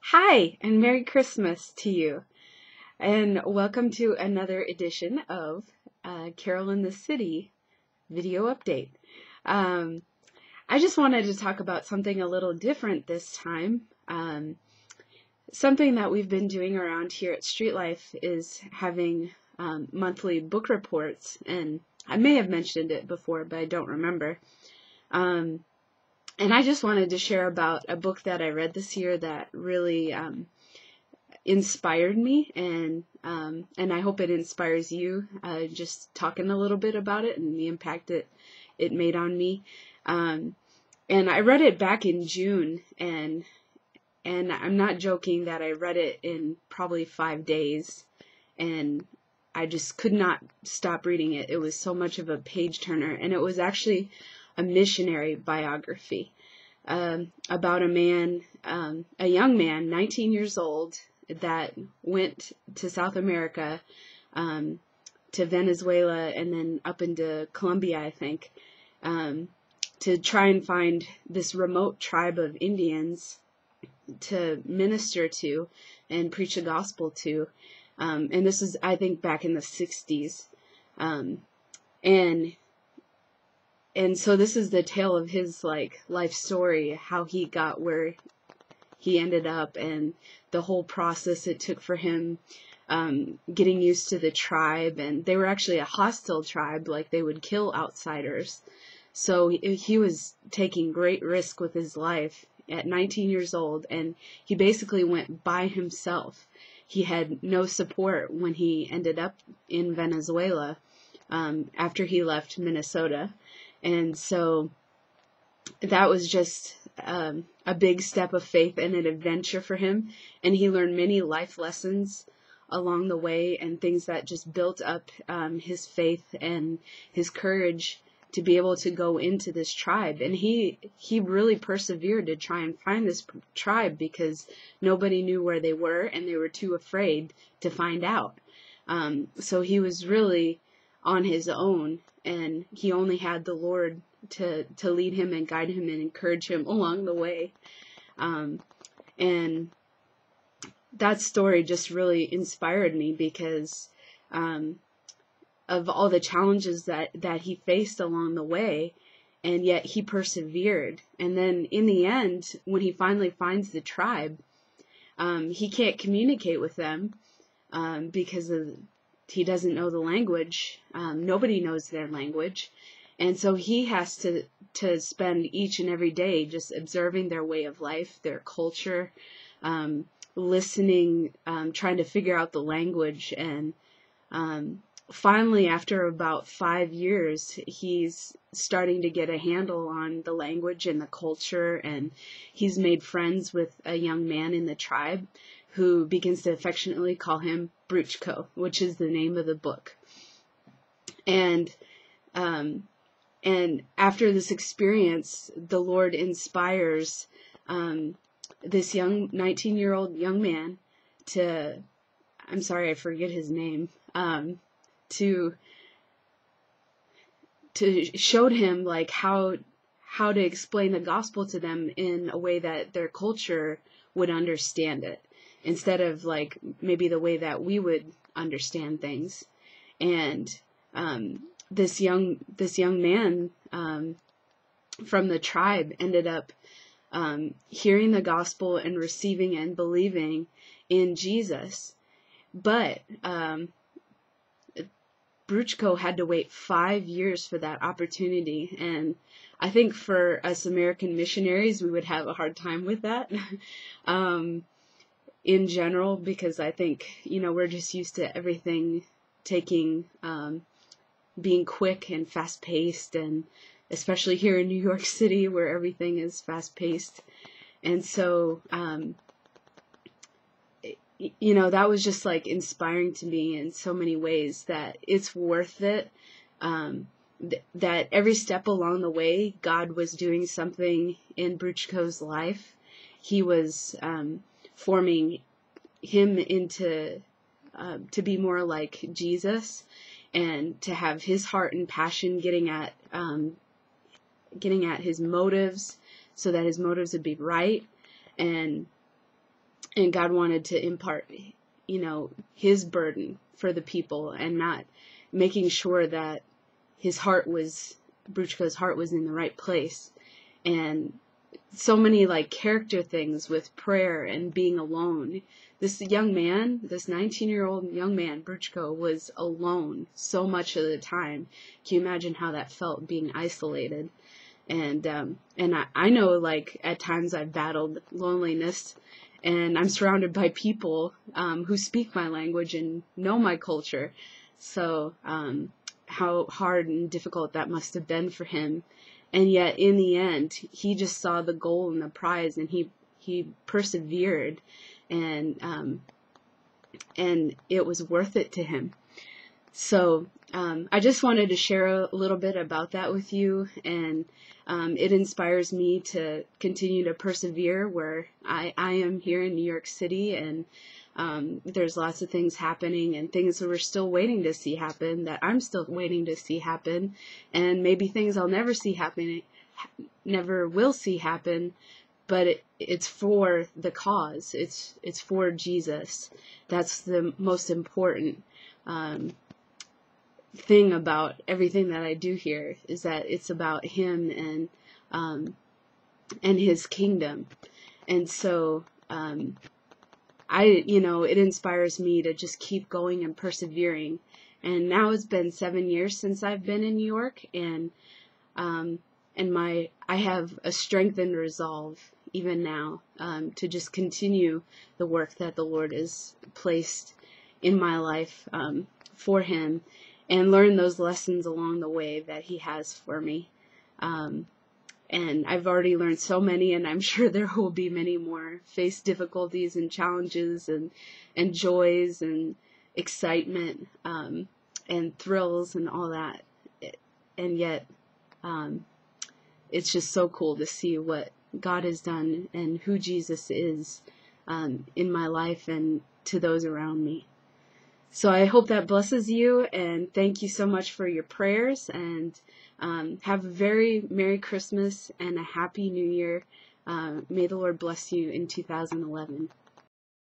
Hi, and Merry Christmas to you, and welcome to another edition of Carol in the City video update. Um, I just wanted to talk about something a little different this time. Something that we've been doing around here at Street Life is having monthly book reports, and I may have mentioned it before, but I don't remember. And I just wanted to share about a book that I read this year that really inspired me, and I hope it inspires you. Just talking a little bit about it and the impact it made on me. And I read it back in June, and I'm not joking that I read it in probably 5 days, and I just could not stop reading it. It was so much of a page turner, and it was actually a missionary biography about a man, a young man, 19 years old, that went to South America, to Venezuela, and then up into Colombia, I think, to try and find this remote tribe of Indians to minister to and preach the gospel to. And this is, I think, back in the 60s. And so this is the tale of his life story, how he got where he ended up, and the whole process it took for him getting used to the tribe. And they were actually a hostile tribe, like they would kill outsiders. So he was taking great risk with his life at 19 years old, and he basically went by himself. He had no support when he ended up in Venezuela after he left Minnesota. And so that was just a big step of faith and an adventure for him. And he learned many life lessons along the way, and things that just built up his faith and his courage to be able to go into this tribe. And he really persevered to try and find this tribe, because nobody knew where they were, and they were too afraid to find out. So he was really on his own, and he only had the Lord to lead him and guide him and encourage him along the way. And that story just really inspired me, because of all the challenges that he faced along the way, and yet he persevered. And then in the end, when he finally finds the tribe, he can't communicate with them because he doesn't know the language. Nobody knows their language. And so he has to spend each and every day just observing their way of life, their culture, listening, trying to figure out the language. And finally, after about 5 years, he's starting to get a handle on the language and the culture, and he's made friends with a young man in the tribe who begins to affectionately call him Bruchko, which is the name of the book. And after this experience, the Lord inspires this young 19-year-old young man to, I'm sorry, I forget his name, to show him how to explain the gospel to them in a way that their culture would understand it, instead of maybe the way that we would understand things. And this young man from the tribe ended up hearing the gospel and receiving and believing in Jesus. But Bruchko had to wait 5 years for that opportunity. And I think for us American missionaries, we would have a hard time with that in general, because I think, we're just used to everything being quick and fast paced, and especially here in New York City, where everything is fast paced. And so, that was just inspiring to me in so many ways, that it's worth it. That every step along the way, God was doing something in Bruchko's life. He was forming him into to be more like Jesus, and to have his heart and passion getting at his motives, so that his motives would be right. And and God wanted to impart, his burden for the people, and not making sure that Bruchko's heart was in the right place. And so many like character things with prayer and being alone. This 19-year-old young man, Bruchko, was alone so much of the time. Can you imagine how that felt, being isolated? And I know, like, at times I've battled loneliness, and I'm surrounded by people who speak my language and know my culture. So how hard and difficult that must have been for him. And yet, in the end, he just saw the goal and the prize, and he persevered, and it was worth it to him. So I just wanted to share a little bit about that with you, and it inspires me to continue to persevere where I am here in New York City, and there's lots of things happening, and things that we're still waiting to see happen, that I'm still waiting to see happen, and maybe things I'll never will see happen, but it's for the cause. It's for Jesus. That's the most important thing about everything that I do here, is that it's about him and his kingdom. And so it inspires me to just keep going and persevering. And now it's been 7 years since I've been in New York, and I have a strengthened resolve even now to just continue the work that the Lord has placed in my life for him, and learn those lessons along the way that he has for me. And I've already learned so many, and I'm sure there will be many more. Face difficulties and challenges and joys and excitement and thrills and all that. And yet it's just so cool to see what God has done and who Jesus is in my life and to those around me. So I hope that blesses you, and thank you so much for your prayers, and have a very Merry Christmas and a Happy New Year. May the Lord bless you in 2011.